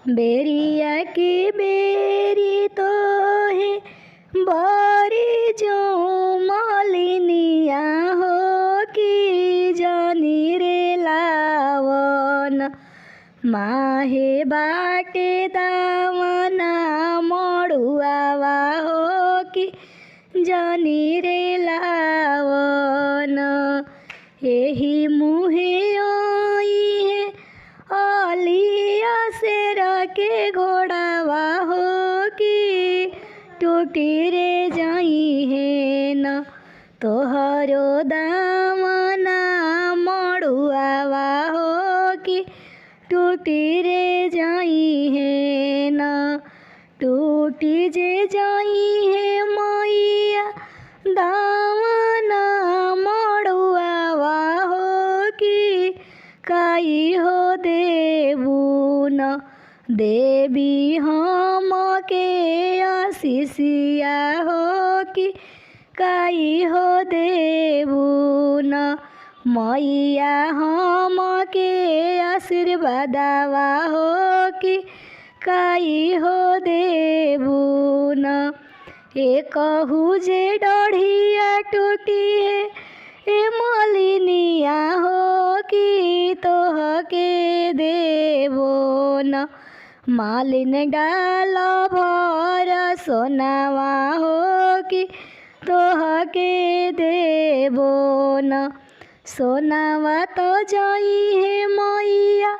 बेरिया की बेरी तो है बरी जो मलिनिया हो कि जानी रे लावन माहे बाटे दामना मड़ुआवा हो कि जानी रे लावन एही मुहे आई है अलिया शेर के घोड़ावा हो कि टूटी रे जाई है न तोहरो दामना मड़ुआवा हो कि टूटी रे जाई है न टूटी जे जाई है मैया दामना मड़ुआवा हो कि काई हो देबू न देवी हम के आशीषिया हो कि काई हो देबू न मैया हम के आशीर्वादवा हो कि काई हो देबू न एकहु जे डढ़िया टूटी है ए मलिनिया हो कि तोह के देबो न मालिन डाल भर सोनावा हो कि तोह के देबो न सोनावा तो जाई है मैया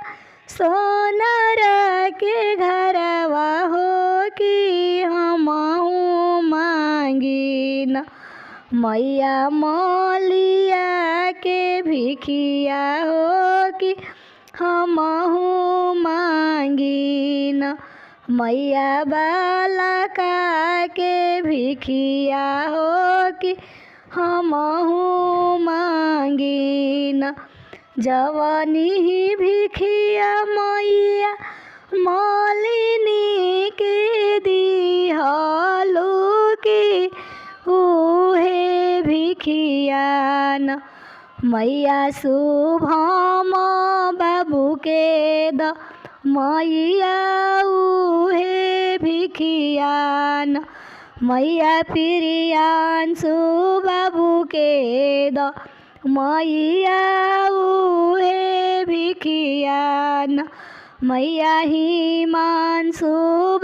सोनारा के घरवा हो कि हमहू मांगी न मैया मलिया के भिखिया हो कि हमहू मांगी न मैया बालका के भिखिया हो कि हमहू मांगी न जवानी ही भिखिया मैया मालिनी के दिहलू कि उहे भिखिया न मैया शुभम बाबू के द मैया उहे भिखिया न मैया प्रियांशु बाबू के द मैया उहे भिखिया न मैया हिमांशु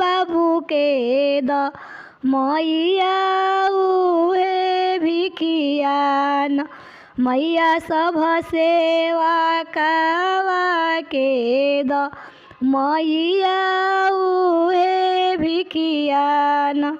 बाबू के द मैया उहे भिखिया न मैया सभ सेवा कावा के द मैया उहे भिखिया न।